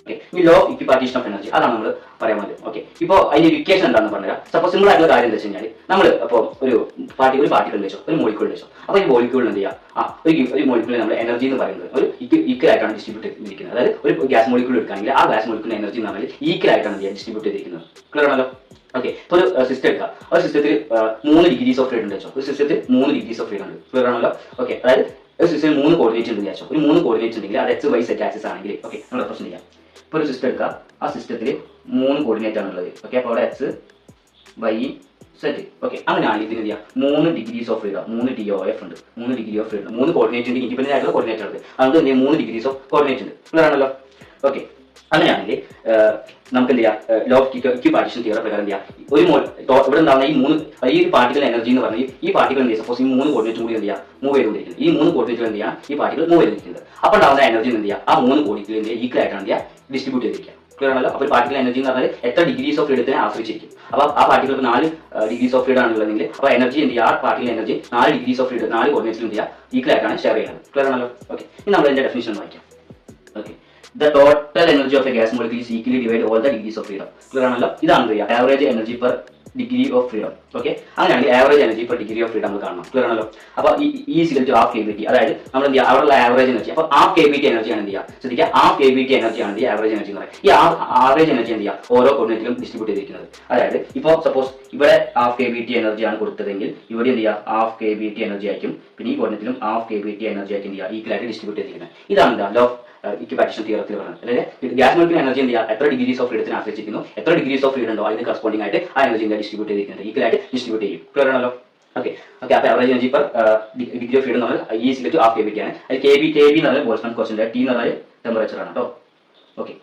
Okay, ഈ law ഇക്വിപാർട്ടീഷൻ of energy അതാണ് നമ്മൾ പറയാൻ വേണ്ടി. ഓക്കെ, ഇപ്പോൾ അതിന്റെ ഇക്വേഷൻ എന്താണെന്ന് പറഞ്ഞുതരാം. സപ്പോസ് സിമ്പിൾ ആയിട്ടുള്ള കാര്യം എന്താ വെച്ച് കഴിഞ്ഞാൽ നമ്മൾ അപ്പോൾ ഒരു പാർട്ടിക്കിൾ വെച്ചോ, ഒരു മോളിക്യൂൾ വെച്ചോ. അപ്പോൾ ഈ മോളിക്യൂളിൽ എന്ത് ചെയ്യുക, ഒരു മോളിക്യൂളിൽ നമ്മൾ എനർജി എന്ന് പറയുന്നത് ഒരു ഈക്വൽ ആയിട്ടാണ് ഡിസ്ട്രിബ്യൂട്ട് ചെയ്തിരിക്കുന്നത്. അതായത് ഒരു ഗ്യാസ് മോളിക്യൂൾ എടുക്കുകയാണെങ്കിൽ ആ ഗ്യാസ് മോളിക്യൂളിന്റെ എനർജി എന്ന് പറഞ്ഞാൽ ഈക്വൽ ആയിട്ടാണ് ഡിസ്ട്രിബ്യൂട്ട് ചെയ്തിരിക്കുന്നത്. ക്ലിയർ ആണല്ലോ? ഓക്കെ, ഇപ്പോൾ ഒരു സിസ്റ്റം എടുക്കുക. ഒരു സിസ്റ്റത്തിൽ 3 ഡിഗ്രീസ് ഓഫ് ഫ്രീഡം ഉണ്ട് വെച്ചോ. ഒരു സിസ്റ്റത്തിൽ 3 ഡിഗ്രീസ് ഓഫ് ഫ്രീഡം ഉണ്ട്. ക്ലിയർ ആണല്ലോ? ഓക്കെ, അതായത് ഒരു സിസ്റ്റത്തിൽ 3 കോർഡിനേറ്റ് ഉണ്ട് വിചാരിച്ചോ. ഒരു 3 കോർഡിനേറ്റ് ഉണ്ടെങ്കിൽ അത് എക്സ് വൈ സെറ്റ് ആക്സിസ് ആണെങ്കിൽ ഓക്കെ നമ്മൾ റെപ്രസെന്റ് ചെയ്യാം. ഇപ്പോൾ ഒരു സിസ്റ്റം എടുക്കുക, ആ സിസ്റ്റത്തിൽ 3 കോർഡിനേറ്റ് ആണുള്ളത്. ഓക്കെ, അപ്പോൾ അവിടെ എക്സ് വൈ സെറ്റ്. ഓക്കെ, അങ്ങനെയാണെങ്കിൽ ഇതിന് ചെയ്യാം 3 ഡിഗ്രീസ് ഓഫ് ഫ്രീഡം, 3 DOF ഉണ്ട്, 3 ഡിഗ്രി ഓഫ് ഫ്രീഡം, 3 കോർഡിനേറ്റ് ഉണ്ട്, ഇൻഡിപെൻഡന്റ് ആയിട്ടുള്ള കോർഡിനേറ്റ് ആണ്. അതുകൊണ്ട് തന്നെ 3 ഡിഗ്രീസ് ഓഫ് കോർഡിനേറ്റ് ഉണ്ട്. ക്ലിയർ ആണല്ലോ? ഓക്കെ, അങ്ങനെയാണെങ്കിൽ നമുക്ക് എന്ത് ചെയ്യാം, ലോ ഓഫ് ഇക്വിപാർട്ടീഷൻ തിയറി പ്രകാരം എന്ത് ചെയ്യാം, ഒരു ഇവിടെ ഉണ്ടാകുന്ന ഈ പാർട്ടിക്കൽ എനർജി എന്ന് പറഞ്ഞാൽ ഈ പാർട്ടിക്കൽ എന്ത് ചെയ്യുക, സപ്പോസ് ഈ 3 കോർഡിനേറ്റ് കൂടി എന്ത് ചെയ്യുക മൂവ് ചെയ്തുകൊണ്ടിരിക്കുന്നത്. ഈ 3 കോർഡിനേറ്റുകൾ എന്ത് ചെയ്യാം, ഈ പാർട്ടിക്കൽ മൂവ് ചെയ്തിരിക്കുന്നത്. അപ്പോൾ ഉണ്ടാകുന്ന എനർജി എന്ത് ചെയ്യുക, ആ 3 കോർഡിനേറ്റിൽ ഈക്വൽ ആയിട്ടാണ് എന്ത് ചെയ്യുക ഡിസ്ട്രിബ്യൂട്ട് ചെയ്തിരിക്കുക. ക്ലിയർ ആണല്ലോ? അപ്പോൾ പാർട്ടിക്കൽ എനർജി എന്ന് പറഞ്ഞാൽ എത്ര ഡിഗ്രീസ് ഓഫ് ഫ്രീഡത്തിനെ ആശ്രയിച്ചിരിക്കും. അപ്പോൾ ആ പാർട്ടികൾക്ക് 4 ഡിഗ്രീസ് ഓഫ് ഫ്രീഡം ആണെന്നുള്ളതെങ്കിൽ അപ്പോൾ എനർജി എന്ത് ചെയ്യുക, ആ particle energy 4 degrees of freedom 4 കോർഡിനേറ്റ്സിൽ എന്ത് ചെയ്യുക ഈക്വൽ ആയിട്ടാണ് ഷെയർ ചെയ്യുന്നത്. ക്ലിയർ ആണല്ലോ? ഓക്കെ, ഇനി നമ്മൾ അതിന്റെ ഡെഫിനിഷൻ വായിക്കാം. Okay, the total energy of a gas molecule is equally divided all the degrees of freedom. Clear ആണല്ലോ? ഇതാണ് എന്ത് ചെയ്യുക, average energy per degree of freedom. Okay, അങ്ങനെയാണെങ്കിൽ average energy per degree of freedom നമ്മൾ കാണണം. Clear ആണല്ലോ? അപ്പോൾ ഈ ഈക്വൽ ടു ഹാഫ് KBT, അതായത് നമ്മൾ എന്ത് ചെയ്യുക അവിടെയുള്ള ആവറേജ് എനർജി. അപ്പോൾ ഹാഫ് KBT എനർജിയാണ് എന്ത് ചെയ്യുക, ശ്രദ്ധിക്കുക, ഹാഫ് KBT എനർജിയാണ് ഈ ആവറേജ് എനർജി എന്ന് പറയുന്നത്. ഈ ആവറേജ് എനർജി എന്ത് ചെയ്യുക ഓരോ കോർഡിനേറ്റിലും ഡിസ്ട്രിബ്യൂട്ട് ചെയ്തിരിക്കുന്നത്. അതായത് ഇപ്പോൾ സപ്പോസ് ഇവിടെ ഹാഫ് KBT എനർജിയാണ് കൊടുത്തതെങ്കിൽ ഇവിടെ എന്ത് ചെയ്യുക ഹാഫ് KBT എനർജി ആയിരിക്കും. പിന്നെ ഈ കോർഡിനേറ്റിലും ഹാഫ് KBT എനർജി ആയിരിക്കും എന്ത് ചെയ്യുക ഈക്വൽ ആയിട്ട് ഡിസ്ട്രിബ്യൂട്ട് ചെയ്തിരിക്കുന്നത്. ഇതാണ് എന്താ ലോ ഇക്വിപാർട്ടീഷൻ തിയറത്തിൽ പറയുന്നത്. അതായത് ഗ്യാസ് മോളിക്യൂൾ എനർജി എന്ത് ചെയ്യുക എത്ര ഡിഗ്രീസ് ഓഫ് ഫ്രീഡത്തിന് ആശ്രയിച്ചിരിക്കുന്നു, എത്ര ഡിഗ്രീസ് ഓഫ് ഫ്രീഡം ഉണ്ടോ അതിന് കറസ്പോണ്ടിങ് ആയിട്ട് ആ എനർജി ഡിസ്ട്രിബ്യൂട്ട് ചെയ്തിരിക്കുന്നത്, ഈക്വൽ ആയിട്ട് ഡിസ്ട്രിബ്യൂട്ട് ചെയ്യും. ക്ലിയർ ആണല്ലോ? ഓക്കെ, അപ്പോൾ average energy per degree of freedom എന്ന് പറഞ്ഞാൽ ഈക്വൽ ടു ഹാഫ് KBT ആണ്. അത് KB എന്ന് പറഞ്ഞാൽ ബോൾട്ട്സ്മാൻ കോൺസ്റ്റന്റ്, T എന്ന് പറഞ്ഞാൽ ടെമ്പറേച്ചർ ആണ് കേട്ടോ. ഓക്കെ.